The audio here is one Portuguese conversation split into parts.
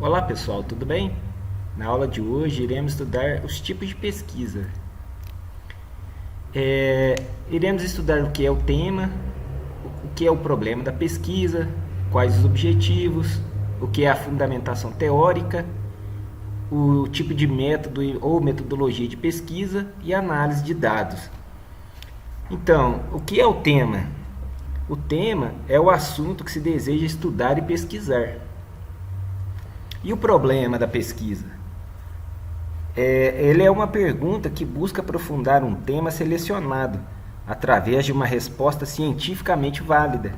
Olá pessoal, tudo bem? Na aula de hoje iremos estudar os tipos de pesquisa. Iremos estudar o que é o tema, o que é o problema da pesquisa, quais os objetivos, o que é a fundamentação teórica, o tipo de método ou metodologia de pesquisa e análise de dados. Então, o que é o tema? O tema é o assunto que se deseja estudar e pesquisar. E o problema da pesquisa? Ele é uma pergunta que busca aprofundar um tema selecionado através de uma resposta cientificamente válida.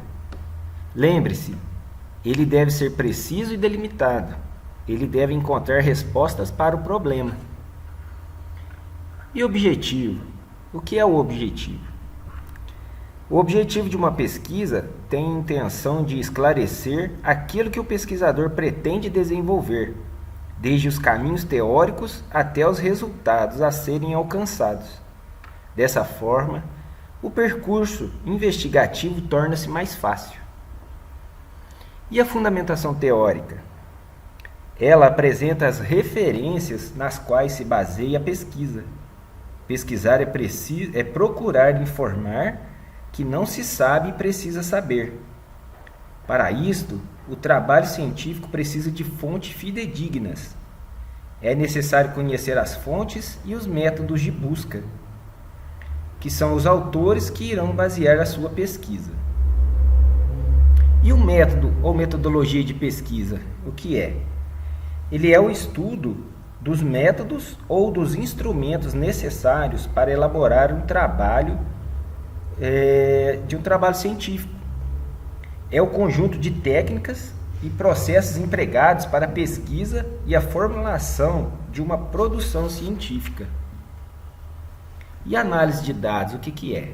Lembre-se, ele deve ser preciso e delimitado. Ele deve encontrar respostas para o problema. E objetivo? O que é o objetivo? O objetivo de uma pesquisa tem a intenção de esclarecer aquilo que o pesquisador pretende desenvolver, desde os caminhos teóricos até os resultados a serem alcançados. Dessa forma, o percurso investigativo torna-se mais fácil. E a fundamentação teórica? Ela apresenta as referências nas quais se baseia a pesquisa. Pesquisar é procurar informar que não se sabe e precisa saber. Para isto, o trabalho científico precisa de fontes fidedignas. É necessário conhecer as fontes e os métodos de busca, que são os autores que irão basear a sua pesquisa. E o método ou metodologia de pesquisa, o que é? Ele é o estudo dos métodos ou dos instrumentos necessários para elaborar um trabalho científico. É o conjunto de técnicas e processos empregados para a pesquisa e a formulação de uma produção científica. E análise de dados, o que é?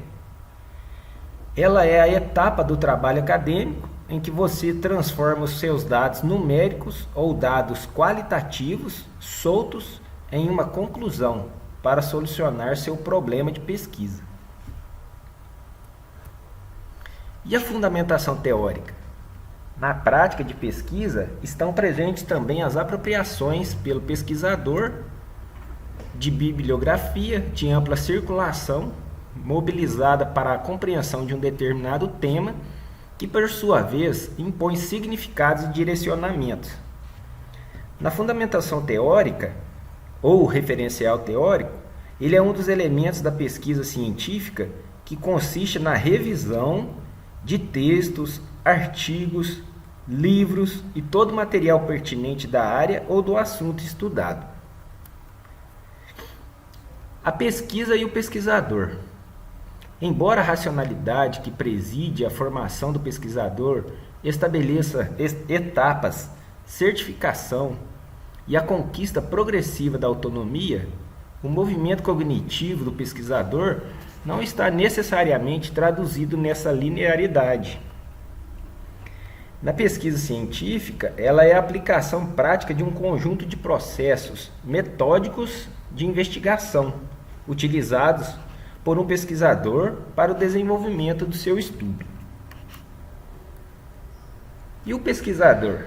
Ela é a etapa do trabalho acadêmico em que você transforma os seus dados numéricos ou dados qualitativos soltos em uma conclusão para solucionar seu problema de pesquisa. E a fundamentação teórica? Na prática de pesquisa, estão presentes também as apropriações pelo pesquisador de bibliografia de ampla circulação, mobilizada para a compreensão de um determinado tema, que, por sua vez, impõe significados e direcionamentos. Na fundamentação teórica, ou referencial teórico, ele é um dos elementos da pesquisa científica que consiste na revisão de textos, artigos, livros e todo material pertinente da área ou do assunto estudado. A pesquisa e o pesquisador. Embora a racionalidade que preside a formação do pesquisador estabeleça etapas, certificação e a conquista progressiva da autonomia, o movimento cognitivo do pesquisador não está necessariamente traduzido nessa linearidade. Na pesquisa científica, ela é a aplicação prática de um conjunto de processos metódicos de investigação, utilizados por um pesquisador para o desenvolvimento do seu estudo. E o pesquisador?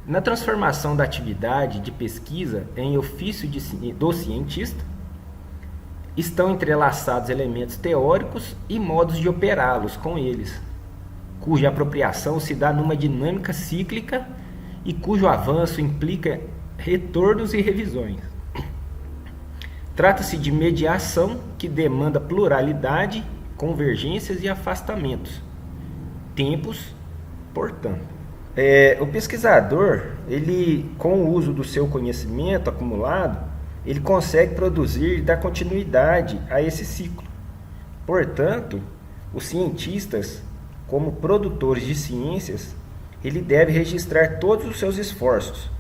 Na transformação da atividade de pesquisa em ofício do cientista, estão entrelaçados elementos teóricos e modos de operá-los com eles, cuja apropriação se dá numa dinâmica cíclica e cujo avanço implica retornos e revisões. Trata-se de mediação que demanda pluralidade, convergências e afastamentos. Tempos, portanto. O pesquisador, com o uso do seu conhecimento acumulado, ele consegue produzir e dar continuidade a esse ciclo. Portanto, os cientistas, como produtores de ciências, ele deve registrar todos os seus esforços,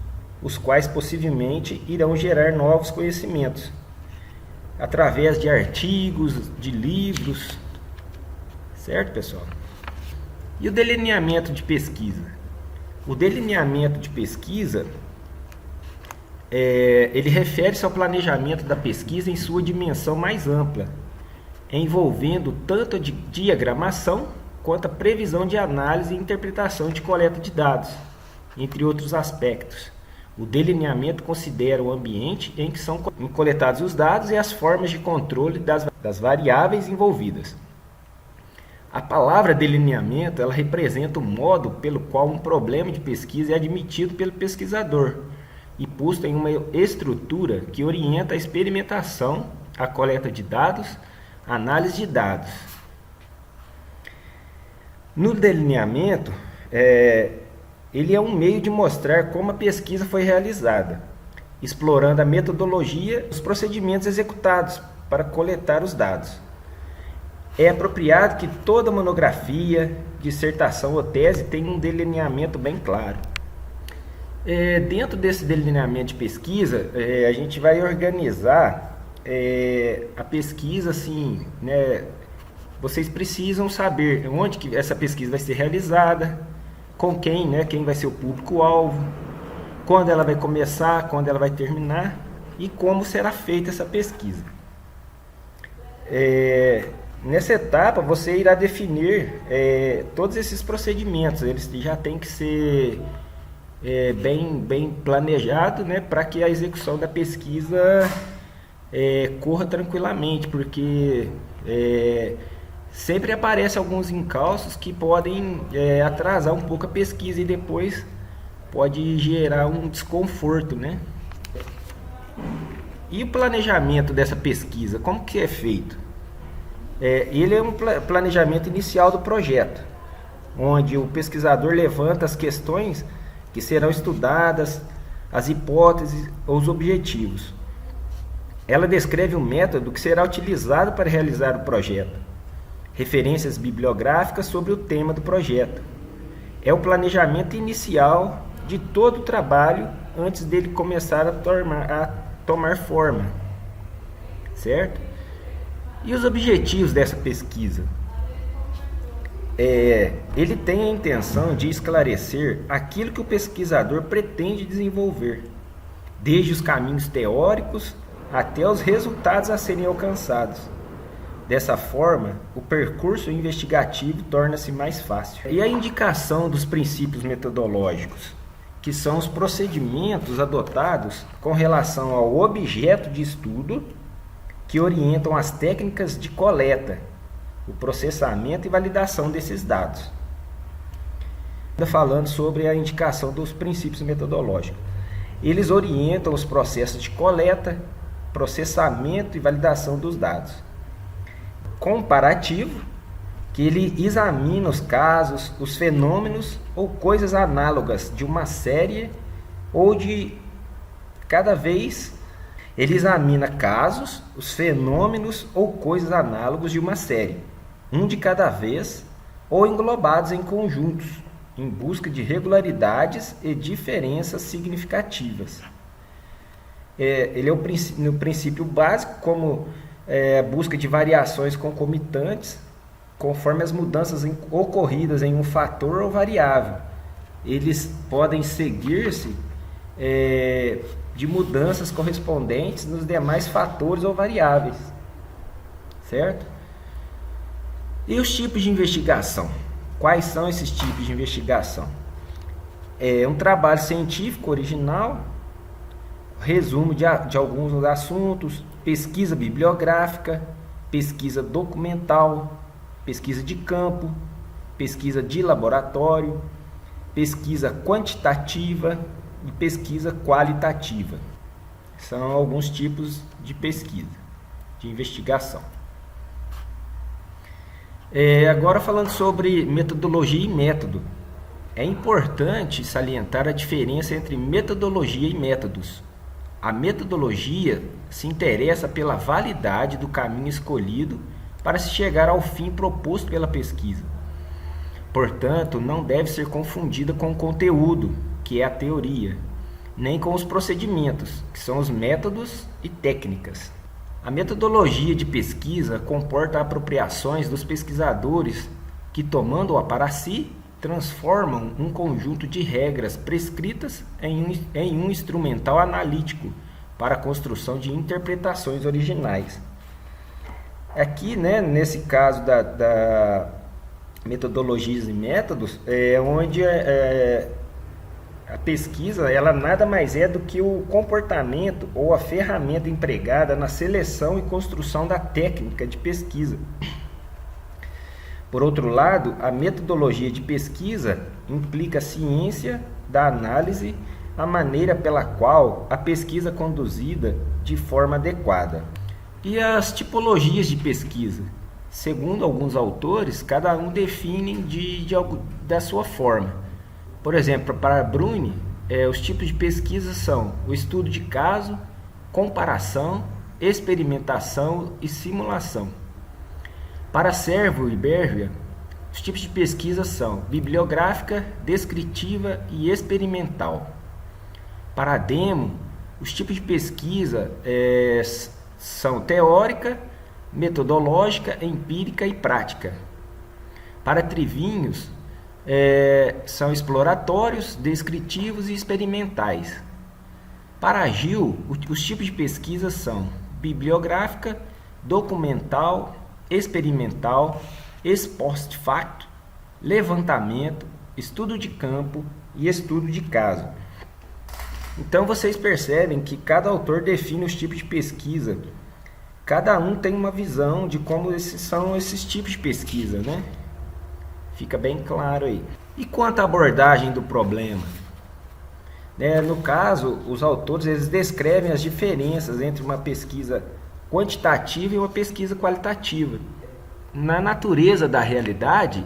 os quais possivelmente irão gerar novos conhecimentos, através de artigos, de livros. Certo, pessoal? E o delineamento de pesquisa? O delineamento de pesquisa ele refere-se ao planejamento da pesquisa em sua dimensão mais ampla, envolvendo tanto a diagramação quanto a previsão de análise e interpretação de coleta de dados. entre outros aspectos. O delineamento considera o ambiente em que são coletados os dados e as formas de controle das variáveis envolvidas. A palavra delineamento, ela representa o modo pelo qual um problema de pesquisa é admitido pelo pesquisador e posto em uma estrutura que orienta a experimentação, a coleta de dados, a análise de dados. No delineamento, ele é um meio de mostrar como a pesquisa foi realizada, explorando a metodologia e os procedimentos executados para coletar os dados. É apropriado que toda monografia, dissertação ou tese tenha um delineamento bem claro. Dentro desse delineamento de pesquisa, a gente vai organizar a pesquisa assim, né? Vocês precisam saber onde que essa pesquisa vai ser realizada, com quem, né? Quem vai ser o público-alvo, quando ela vai começar, quando ela vai terminar e como será feita essa pesquisa. Nessa etapa, você irá definir todos esses procedimentos. Eles já têm que ser bem planejado, né, para que a execução da pesquisa corra tranquilamente, porque sempre aparecem alguns encalços que podem atrasar um pouco a pesquisa e depois pode gerar um desconforto, né? E o planejamento dessa pesquisa, como que é feito? Ele é um planejamento inicial do projeto, onde o pesquisador levanta as questões que serão estudadas, as hipóteses ou os objetivos. Ela descreve o método que será utilizado para realizar o projeto, referências bibliográficas sobre o tema do projeto. É o planejamento inicial de todo o trabalho antes dele começar a tomar forma, certo? E os objetivos dessa pesquisa? Ele tem a intenção de esclarecer aquilo que o pesquisador pretende desenvolver, desde os caminhos teóricos até os resultados a serem alcançados. Dessa forma, o percurso investigativo torna-se mais fácil. E a indicação dos princípios metodológicos, que são os procedimentos adotados com relação ao objeto de estudo, que orientam as técnicas de coleta, o processamento e validação desses dados. Falando sobre a indicação dos princípios metodológicos. Eles orientam os processos de coleta, processamento e validação dos dados. Comparativo, que ele examina os casos, os fenômenos ou coisas análogas de uma série ou de cada vez. Ele examina casos, os fenômenos ou coisas análogos de uma série, um de cada vez ou englobados em conjuntos, em busca de regularidades e diferenças significativas. Ele é no princípio básico, como busca de variações concomitantes, conforme as mudanças ocorridas em um fator ou variável. Eles podem seguir-se de mudanças correspondentes nos demais fatores ou variáveis, certo? E os tipos de investigação? Quais são esses tipos de investigação? Um trabalho científico original, resumo de alguns assuntos, pesquisa bibliográfica, pesquisa documental, pesquisa de campo, pesquisa de laboratório, pesquisa quantitativa e pesquisa qualitativa. São alguns tipos de pesquisa, de investigação. Agora falando sobre metodologia e método. É importante salientar a diferença entre metodologia e métodos. A metodologia se interessa pela validade do caminho escolhido para se chegar ao fim proposto pela pesquisa. Portanto, não deve ser confundida com o conteúdo, que é a teoria, nem com os procedimentos, que são os métodos e técnicas. A metodologia de pesquisa comporta apropriações dos pesquisadores que, tomando-a para si, transformam um conjunto de regras prescritas em um instrumental analítico para a construção de interpretações originais. Aqui, né, nesse caso da metodologias e métodos, onde A pesquisa, ela nada mais é do que o comportamento ou a ferramenta empregada na seleção e construção da técnica de pesquisa. Por outro lado, a metodologia de pesquisa implica a ciência da análise, a maneira pela qual a pesquisa é conduzida de forma adequada. E as tipologias de pesquisa? Segundo alguns autores, cada um define da sua forma. Por exemplo, para Bruni, os tipos de pesquisa são o estudo de caso, comparação, experimentação e simulação. Para Servo e Berger, os tipos de pesquisa são bibliográfica, descritiva e experimental. Para Demo, os tipos de pesquisa são teórica, metodológica, empírica e prática. Para Trivinhos, são exploratórios, descritivos e experimentais. Para Gil, os tipos de pesquisa são bibliográfica, documental, experimental, ex post facto, levantamento, estudo de campo e estudo de caso. Então vocês percebem que cada autor define os tipos de pesquisa. Cada um tem uma visão de como são esses tipos de pesquisa, né? Fica bem claro aí. E quanto à abordagem do problema? No caso, os autores eles descrevem as diferenças entre uma pesquisa quantitativa e uma pesquisa qualitativa. Na natureza da realidade,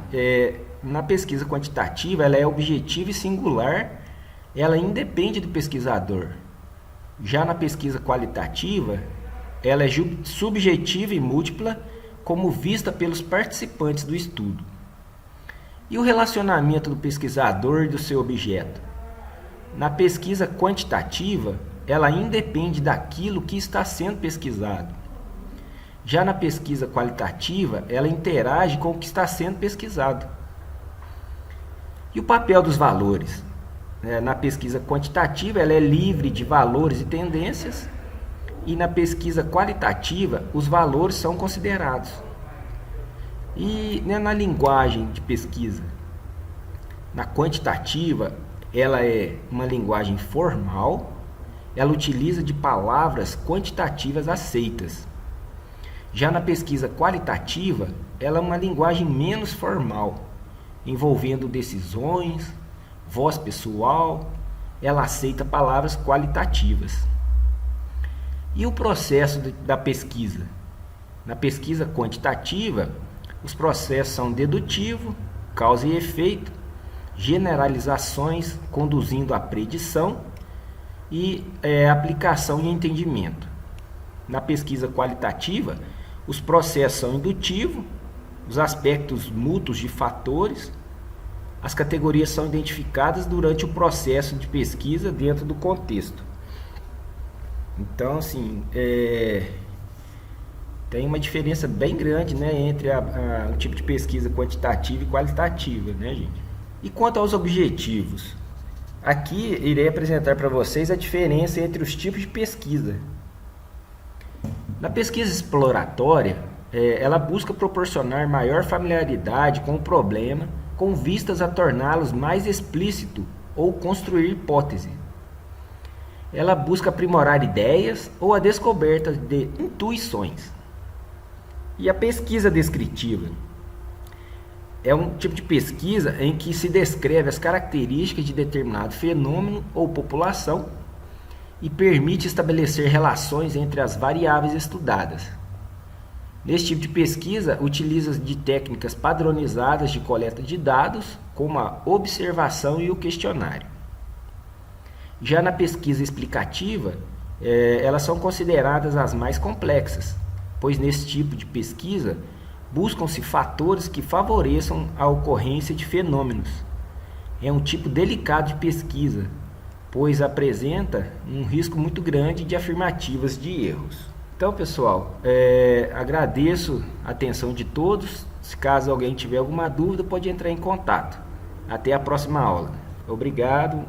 na pesquisa quantitativa, ela é objetiva e singular, ela independe do pesquisador. Já na pesquisa qualitativa, ela é subjetiva e múltipla, como vista pelos participantes do estudo. E o relacionamento do pesquisador e do seu objeto? Na pesquisa quantitativa, ela independe daquilo que está sendo pesquisado. Já na pesquisa qualitativa, ela interage com o que está sendo pesquisado. E o papel dos valores? Na pesquisa quantitativa, ela é livre de valores e tendências, e na pesquisa qualitativa, os valores são considerados. E na linguagem de pesquisa? Na quantitativa, ela é uma linguagem formal, ela utiliza de palavras quantitativas aceitas. Já na pesquisa qualitativa, ela é uma linguagem menos formal, envolvendo decisões, voz pessoal, ela aceita palavras qualitativas. E o processo da pesquisa? Na pesquisa quantitativa, os processos são dedutivo, causa e efeito, generalizações conduzindo à predição e aplicação e entendimento. Na pesquisa qualitativa, os processos são indutivo, os aspectos mútuos de fatores, as categorias são identificadas durante o processo de pesquisa dentro do contexto. Então, assim, tem uma diferença bem grande, né, entre o tipo de pesquisa quantitativa e qualitativa, né, gente? E quanto aos objetivos? Aqui irei apresentar para vocês a diferença entre os tipos de pesquisa. Na pesquisa exploratória, ela busca proporcionar maior familiaridade com o problema, com vistas a torná-los mais explícito ou construir hipótese. Ela busca aprimorar ideias ou a descoberta de intuições. E a pesquisa descritiva? É um tipo de pesquisa em que se descreve as características de determinado fenômeno ou população e permite estabelecer relações entre as variáveis estudadas. Nesse tipo de pesquisa, utiliza de técnicas padronizadas de coleta de dados, como a observação e o questionário. Já na pesquisa explicativa, elas são consideradas as mais complexas, pois nesse tipo de pesquisa buscam-se fatores que favoreçam a ocorrência de fenômenos. É um tipo delicado de pesquisa, pois apresenta um risco muito grande de afirmativas de erros. Então, pessoal, agradeço a atenção de todos. Se caso alguém tiver alguma dúvida, pode entrar em contato. Até a próxima aula. Obrigado.